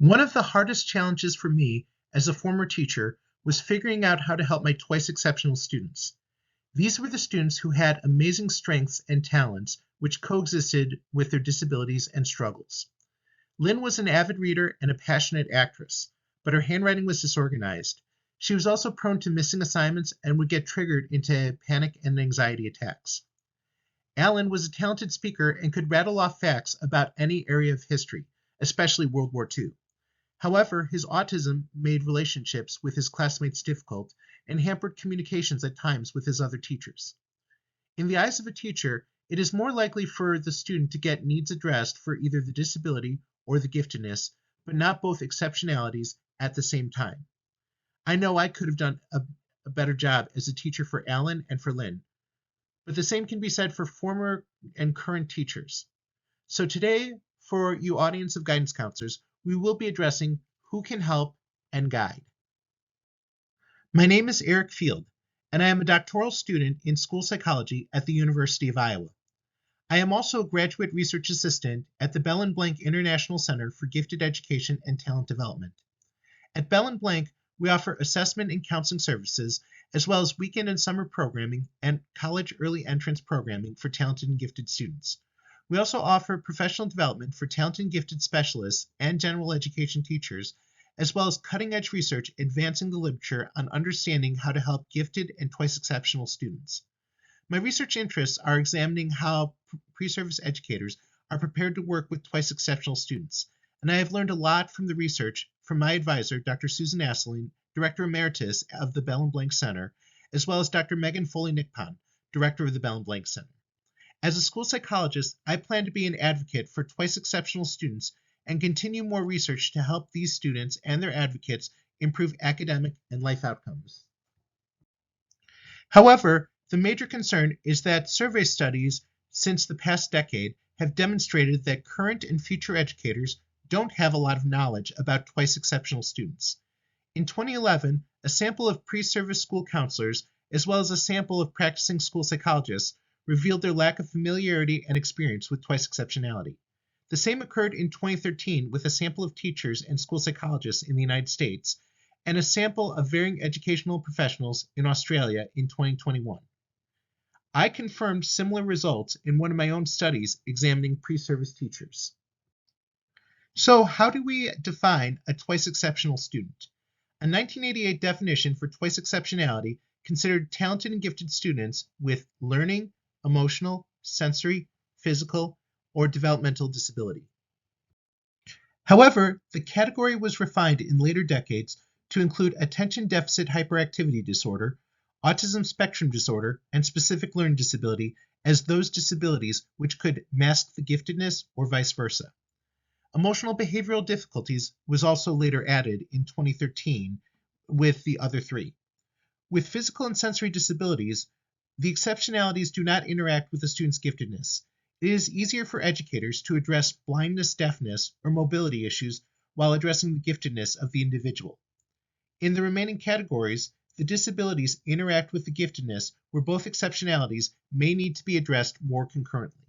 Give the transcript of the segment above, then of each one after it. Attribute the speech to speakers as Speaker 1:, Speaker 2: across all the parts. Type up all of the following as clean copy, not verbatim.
Speaker 1: One of the hardest challenges for me as a former teacher was figuring out how to help my twice exceptional students. These were the students who had amazing strengths and talents which coexisted with their disabilities and struggles. Lynn was an avid reader and a passionate actress, but her handwriting was disorganized. She was also prone to missing assignments and would get triggered into panic and anxiety attacks. Alan was a talented speaker and could rattle off facts about any area of history, especially World War II. However, his autism made relationships with his classmates difficult and hampered communications at times with his other teachers. In the eyes of a teacher, it is more likely for the student to get needs addressed for either the disability or the giftedness, but not both exceptionalities at the same time. I know I could have done a better job as a teacher for Alan and for Lynn, but the same can be said for former and current teachers. So today, for you audience of guidance counselors, we will be addressing who can help and guide. My name is Eric Field, and I am a doctoral student in school psychology at the University of Iowa. I am also a graduate research assistant at the Bell and Blank International Center for Gifted Education and Talent Development. At Bell and Blank, we offer assessment and counseling services, as well as weekend and summer programming and college early entrance programming for talented and gifted students. We also offer professional development for talented and gifted specialists and general education teachers, as well as cutting-edge research advancing the literature on understanding how to help gifted and twice exceptional students. My research interests are examining how pre-service educators are prepared to work with twice exceptional students, and I have learned a lot from the research from my advisor, Dr. Susan Asseling, Director Emeritus of the Bell and Blank Center, as well as Dr. Megan Foley-Nickpon, Director of the Bell and Blank Center. As a school psychologist, I plan to be an advocate for twice exceptional students and continue more research to help these students and their advocates improve academic and life outcomes. However, the major concern is that survey studies since the past decade have demonstrated that current and future educators don't have a lot of knowledge about twice exceptional students. In 2011, a sample of pre-service school counselors, as well as a sample of practicing school psychologists, revealed their lack of familiarity and experience with twice exceptionality. The same occurred in 2013 with a sample of teachers and school psychologists in the United States, and a sample of varying educational professionals in Australia in 2021. I confirmed similar results in one of my own studies examining pre-service teachers. So how do we define a twice exceptional student? A 1988 definition for twice exceptionality considered talented and gifted students with learning, emotional, sensory, physical, or developmental disability. However, the category was refined in later decades to include attention deficit hyperactivity disorder, autism spectrum disorder, and specific learning disability as those disabilities which could mask the giftedness or vice versa. Emotional behavioral difficulties was also later added in 2013 with the other three. With physical and sensory disabilities, the exceptionalities do not interact with the student's giftedness. It is easier for educators to address blindness, deafness, or mobility issues while addressing the giftedness of the individual. In the remaining categories, the disabilities interact with the giftedness where both exceptionalities may need to be addressed more concurrently.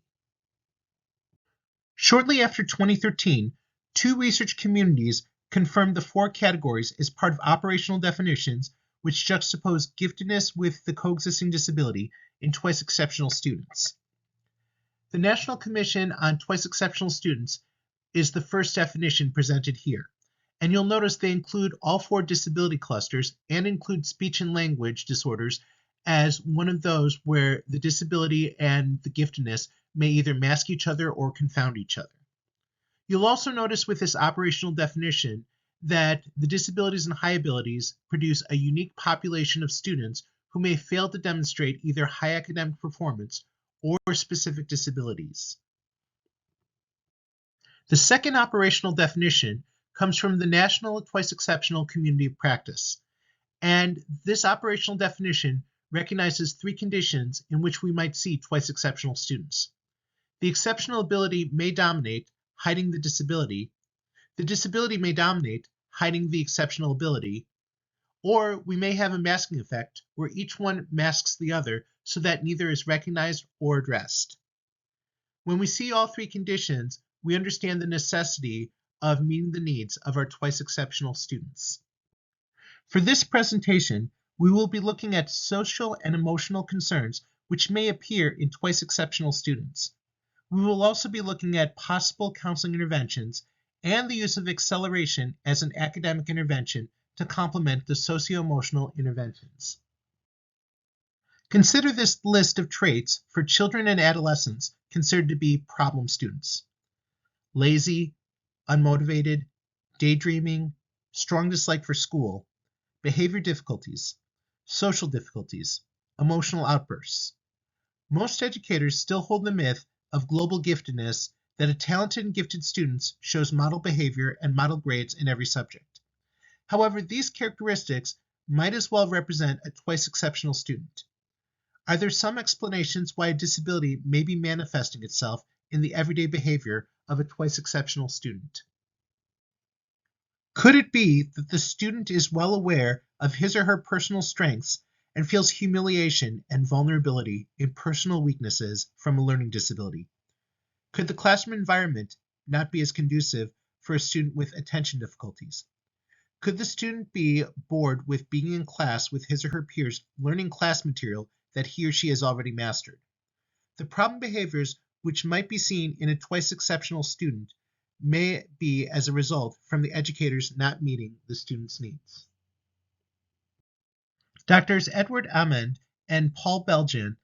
Speaker 1: Shortly after 2013, two research communities confirmed the four categories as part of operational definitions which juxtapose giftedness with the coexisting disability in twice exceptional students. The National Commission on Twice Exceptional Students is the first definition presented here, and you'll notice they include all four disability clusters and include speech and language disorders as one of those where the disability and the giftedness may either mask each other or confound each other. You'll also notice with this operational definition that the disabilities and high abilities produce a unique population of students who may fail to demonstrate either high academic performance or specific disabilities. The second operational definition comes from the National Twice Exceptional Community of Practice, and this operational definition recognizes three conditions in which we might see twice exceptional students. The exceptional ability may dominate, hiding the disability may dominate, hiding the exceptional ability, or we may have a masking effect where each one masks the other so that neither is recognized or addressed. When we see all three conditions, we understand the necessity of meeting the needs of our twice exceptional students. For this presentation, we will be looking at social and emotional concerns which may appear in twice exceptional students. We will also be looking at possible counseling interventions and the use of acceleration as an academic intervention to complement the socio-emotional interventions. Consider this list of traits for children and adolescents considered to be problem students: lazy, unmotivated, daydreaming, strong dislike for school, behavior difficulties, social difficulties, emotional outbursts. Most educators still hold the myth of global giftedness that a talented and gifted student shows model behavior and model grades in every subject. However, these characteristics might as well represent a twice exceptional student. Are there some explanations why a disability may be manifesting itself in the everyday behavior of a twice exceptional student? Could it be that the student is well aware of his or her personal strengths and feels humiliation and vulnerability in personal weaknesses from a learning disability? Could the classroom environment not be as conducive for a student with attention difficulties? Could the student be bored with being in class with his or her peers learning class material that he or she has already mastered? The problem behaviors which might be seen in a twice exceptional student may be as a result from the educators not meeting the student's needs. Doctors Edward Amend and Paul Belgian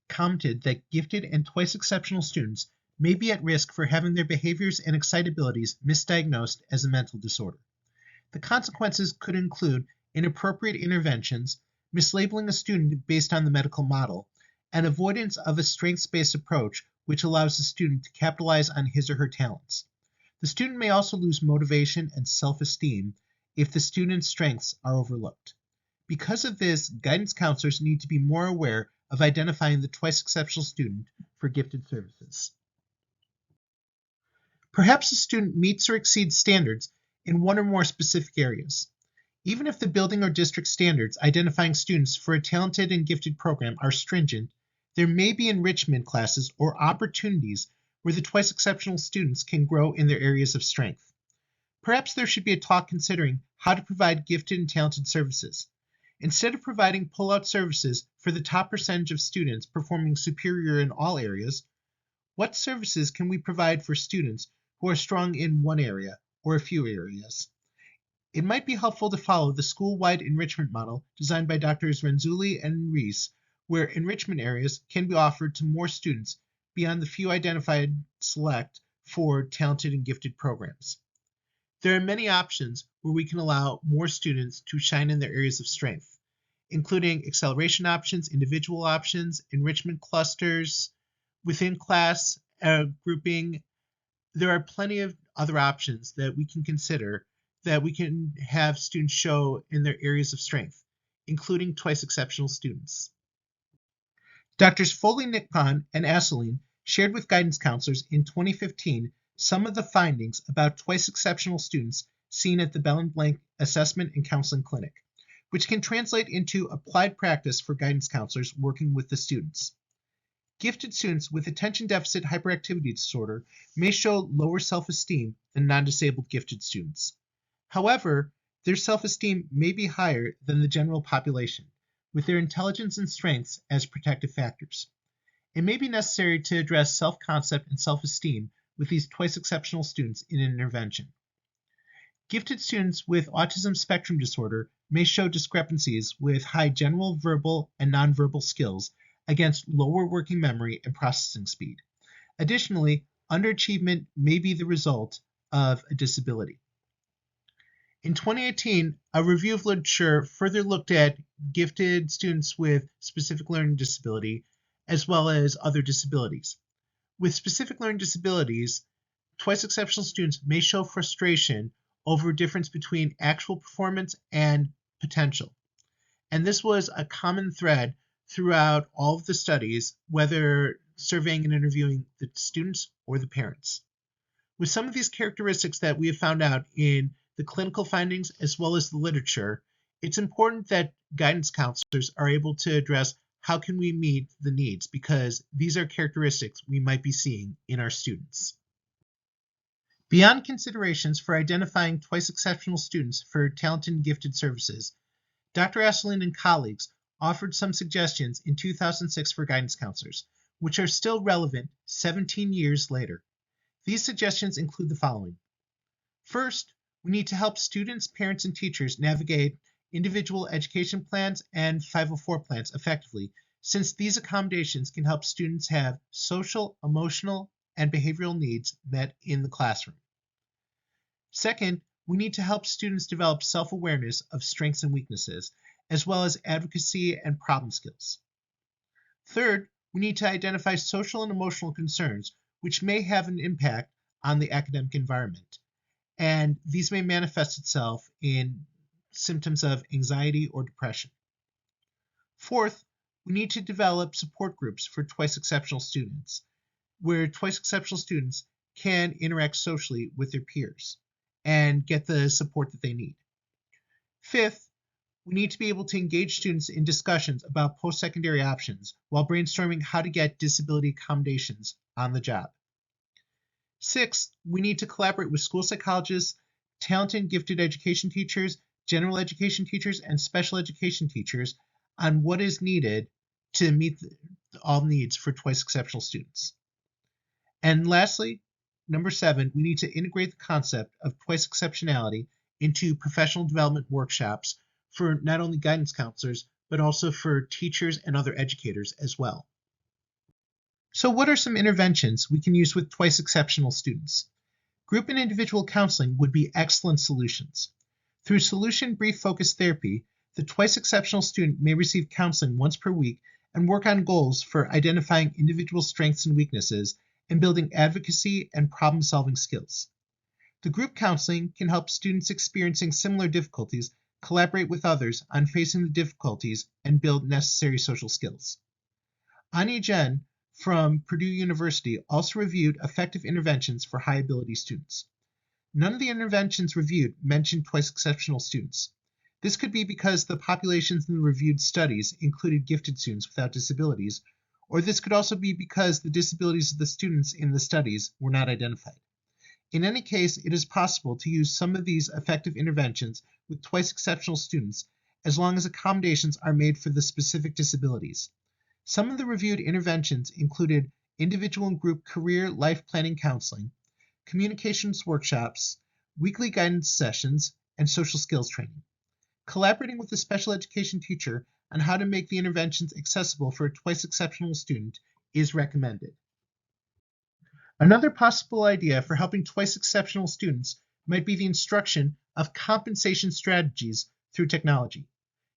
Speaker 1: commented that gifted and twice exceptional students may be at risk for having their behaviors and excitabilities misdiagnosed as a mental disorder. The consequences could include inappropriate interventions, mislabeling a student based on the medical model, and avoidance of a strengths-based approach which allows the student to capitalize on his or her talents. The student may also lose motivation and self-esteem if the student's strengths are overlooked. Because of this, guidance counselors need to be more aware of identifying the twice exceptional student for gifted services. Perhaps a student meets or exceeds standards in one or more specific areas. Even if the building or district standards identifying students for a talented and gifted program are stringent, there may be enrichment classes or opportunities where the twice exceptional students can grow in their areas of strength. Perhaps there should be a talk considering how to provide gifted and talented services. Instead of providing pull-out services for the top percentage of students performing superior in all areas, what services can we provide for students who are strong in one area or a few areas? It might be helpful to follow the school-wide enrichment model designed by Drs. Renzulli and Reese, where enrichment areas can be offered to more students beyond the few identified select for talented and gifted programs. There are many options where we can allow more students to shine in their areas of strength, including acceleration options, individual options, enrichment clusters, within class grouping. There are plenty of other options that we can consider that we can have students show in their areas of strength, including twice exceptional students. Drs. Foley-Nickpon and Asseline shared with guidance counselors in 2015 some of the findings about twice exceptional students seen at the Bell and Blank Assessment and Counseling Clinic, which can translate into applied practice for guidance counselors working with the students. Gifted students with attention deficit hyperactivity disorder may show lower self-esteem than non-disabled gifted students. However, their self-esteem may be higher than the general population, with their intelligence and strengths as protective factors. It may be necessary to address self-concept and self-esteem with these twice exceptional students in an intervention. Gifted students with autism spectrum disorder may show discrepancies with high general verbal and nonverbal skills against lower working memory and processing speed. Additionally, underachievement may be the result of a disability. In 2018, a review of literature further looked at gifted students with specific learning disability as well as other disabilities. With specific learning disabilities, twice exceptional students may show frustration over a difference between actual performance and potential. And this was a common thread throughout all of the studies, whether surveying and interviewing the students or the parents. With some of these characteristics that we have found out in the clinical findings as well as the literature, it's important that guidance counselors are able to address how can we meet the needs, because these are characteristics we might be seeing in our students. Beyond considerations for identifying twice exceptional students for talented and gifted services, Dr. Esselin and colleagues offered some suggestions in 2006 for guidance counselors, which are still relevant 17 years later. These suggestions include the following. First, we need to help students, parents, and teachers navigate individual education plans and 504 plans effectively, since these accommodations can help students have social, emotional, and behavioral needs met in the classroom. Second, we need to help students develop self-awareness of strengths and weaknesses, as well as advocacy and problem skills. Third, we need to identify social and emotional concerns which may have an impact on the academic environment, and these may manifest itself in symptoms of anxiety or depression. Fourth, we need to develop support groups for twice exceptional students, where twice exceptional students can interact socially with their peers and get the support that they need. Fifth, we need to be able to engage students in discussions about post-secondary options while brainstorming how to get disability accommodations on the job. Sixth, we need to collaborate with school psychologists, talented and gifted education teachers, general education teachers, and special education teachers on what is needed to meet all needs for twice exceptional students. And lastly, number 7, we need to integrate the concept of twice exceptionality into professional development workshops for not only guidance counselors, but also for teachers and other educators as well. So what are some interventions we can use with twice exceptional students? Group and individual counseling would be excellent solutions. Through solution brief focused therapy, the twice exceptional student may receive counseling once per week and work on goals for identifying individual strengths and weaknesses and building advocacy and problem-solving skills. The group counseling can help students experiencing similar difficulties collaborate with others on facing the difficulties and build necessary social skills. Anya Jen from Purdue University also reviewed effective interventions for high ability students. None of the interventions reviewed mentioned twice exceptional students. This could be because the populations in the reviewed studies included gifted students without disabilities, or this could also be because the disabilities of the students in the studies were not identified. In any case, it is possible to use some of these effective interventions with twice exceptional students as long as accommodations are made for the specific disabilities. Some of the reviewed interventions included individual and group career life planning counseling, communications workshops, weekly guidance sessions, and social skills training. Collaborating with a special education teacher on how to make the interventions accessible for a twice exceptional student is recommended. Another possible idea for helping twice exceptional students might be the instruction of compensation strategies through technology.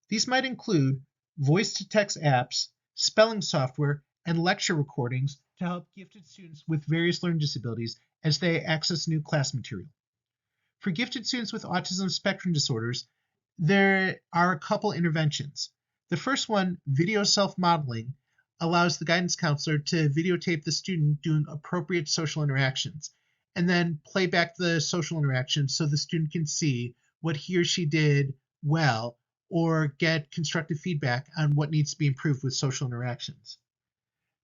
Speaker 1: These might include voice-to-text apps, spelling software, and lecture recordings to help gifted students with various learning disabilities as they access new class material. For gifted students with autism spectrum disorders, there are a couple interventions. The first one, video self-modeling, allows the guidance counselor to videotape the student doing appropriate social interactions and then play back the social interactions so the student can see what he or she did well or get constructive feedback on what needs to be improved with social interactions.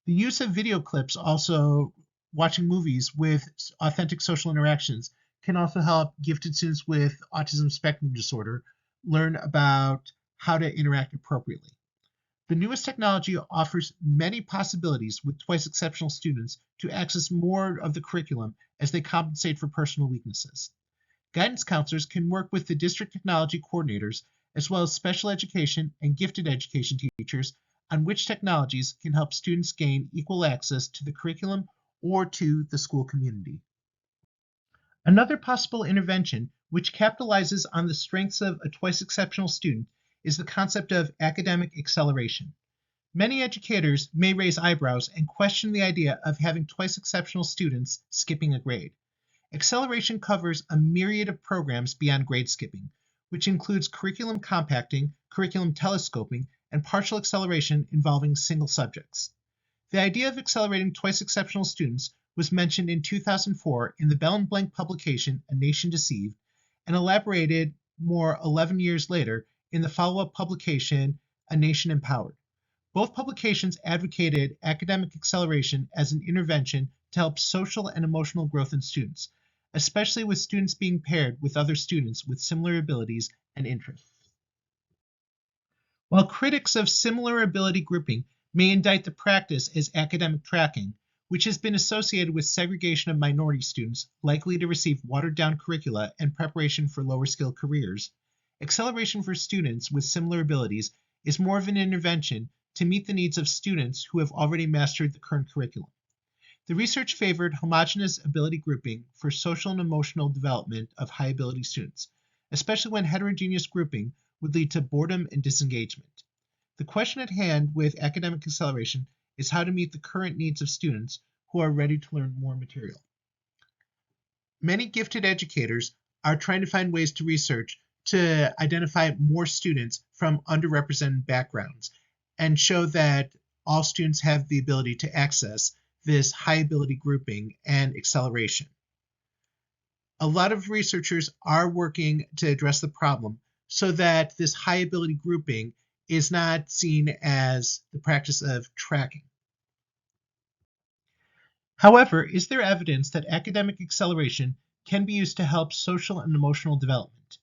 Speaker 1: The use of video clips, also watching movies with authentic social interactions, can also help gifted students with autism spectrum disorder learn about how to interact appropriately. The newest technology offers many possibilities with twice exceptional students to access more of the curriculum as they compensate for personal weaknesses. Guidance counselors can work with the district technology coordinators as well as special education and gifted education teachers on which technologies can help students gain equal access to the curriculum or to the school community. Another possible intervention which capitalizes on the strengths of a twice exceptional student is the concept of academic acceleration. Many educators may raise eyebrows and question the idea of having twice exceptional students skipping a grade. Acceleration covers a myriad of programs beyond grade skipping, which includes curriculum compacting, curriculum telescoping, and partial acceleration involving single subjects. The idea of accelerating twice exceptional students was mentioned in 2004 in the Bell and Blank publication, A Nation Deceived, and elaborated more 11 years later in the follow-up publication, A Nation Empowered. Both publications advocated academic acceleration as an intervention to help social and emotional growth in students, especially with students being paired with other students with similar abilities and interests. While critics of similar ability grouping may indict the practice as academic tracking, which has been associated with segregation of minority students likely to receive watered-down curricula and preparation for lower-skill careers, acceleration for students with similar abilities is more of an intervention to meet the needs of students who have already mastered the current curriculum. The research favored homogeneous ability grouping for social and emotional development of high-ability students, especially when heterogeneous grouping would lead to boredom and disengagement. The question at hand with academic acceleration is how to meet the current needs of students who are ready to learn more material. Many gifted educators are trying to find ways to research to identify more students from underrepresented backgrounds and show that all students have the ability to access this high ability grouping and acceleration. A lot of researchers are working to address the problem so that this high ability grouping is not seen as the practice of tracking. However, is there evidence that academic acceleration can be used to help social and emotional development?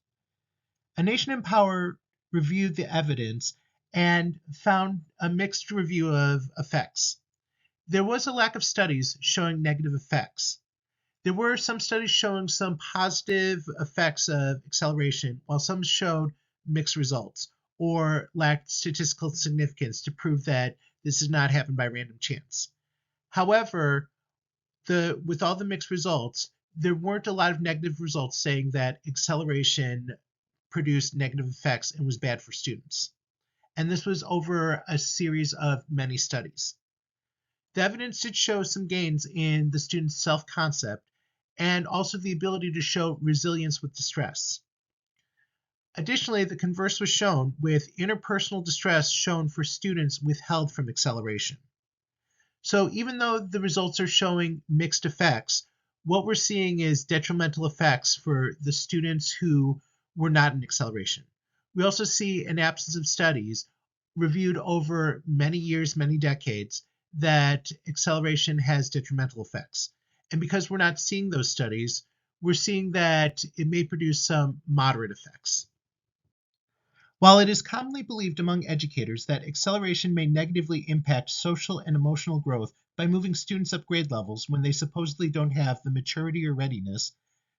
Speaker 1: A Nation in Power reviewed the evidence and found a mixed review of effects. There was a lack of studies showing negative effects. There were some studies showing some positive effects of acceleration, while some showed mixed results or lacked statistical significance to prove that this did not happen by random chance. However, with all the mixed results, there weren't a lot of negative results saying that acceleration produced negative effects and was bad for students. And this was over a series of many studies. The evidence did show some gains in the student's self-concept and also the ability to show resilience with distress. Additionally, the converse was shown, with interpersonal distress shown for students withheld from acceleration. So even though the results are showing mixed effects, what we're seeing is detrimental effects for the students who were not in acceleration. We also see an absence of studies reviewed over many years, many decades, that acceleration has detrimental effects. And because we're not seeing those studies, we're seeing that it may produce some moderate effects. While it is commonly believed among educators that acceleration may negatively impact social and emotional growth by moving students up grade levels when they supposedly don't have the maturity or readiness,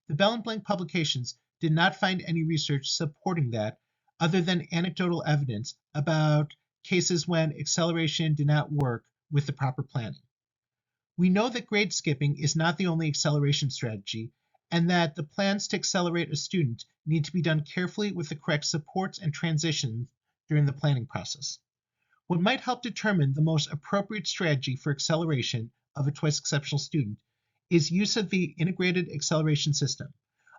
Speaker 1: the Bell and Blank publications did not find any research supporting that other than anecdotal evidence about cases when acceleration did not work with the proper planning. We know that grade skipping is not the only acceleration strategy, and that the plans to accelerate a student need to be done carefully with the correct supports and transitions during the planning process. What might help determine the most appropriate strategy for acceleration of a twice exceptional student is use of the Integrated Acceleration System,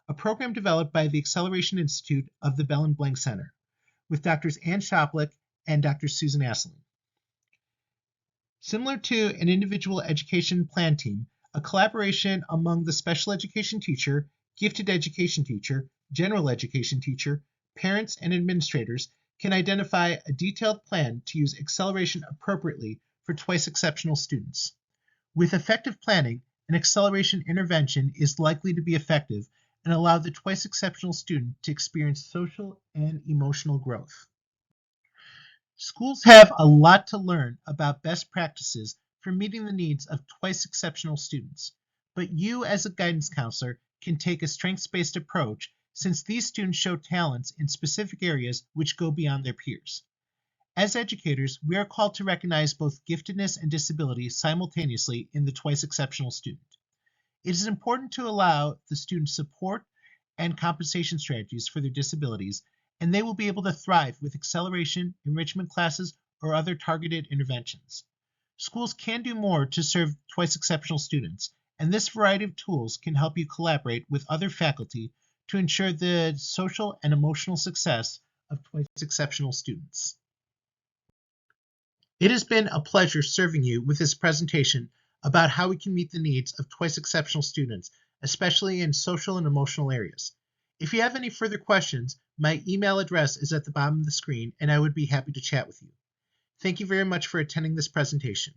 Speaker 1: a program developed by the Acceleration Institute of the Bell and Blank Center, with Drs. Ann Shoplick and Dr. Susan Asselin. Similar to an individual education plan team, a collaboration among the special education teacher, gifted education teacher, general education teacher, parents, and administrators can identify a detailed plan to use acceleration appropriately for twice exceptional students. With effective planning, an acceleration intervention is likely to be effective and allow the twice exceptional student to experience social and emotional growth. Schools have a lot to learn about best practices for meeting the needs of twice exceptional students, but you as a guidance counselor can take a strengths-based approach since these students show talents in specific areas which go beyond their peers. As educators, we are called to recognize both giftedness and disability simultaneously in the twice exceptional student. It is important to allow the student support and compensation strategies for their disabilities, and they will be able to thrive with acceleration, enrichment classes, or other targeted interventions. Schools can do more to serve twice exceptional students, and this variety of tools can help you collaborate with other faculty to ensure the social and emotional success of twice exceptional students. It has been a pleasure serving you with this presentation about how we can meet the needs of twice exceptional students, especially in social and emotional areas. If you have any further questions, my email address is at the bottom of the screen, and I would be happy to chat with you. Thank you very much for attending this presentation.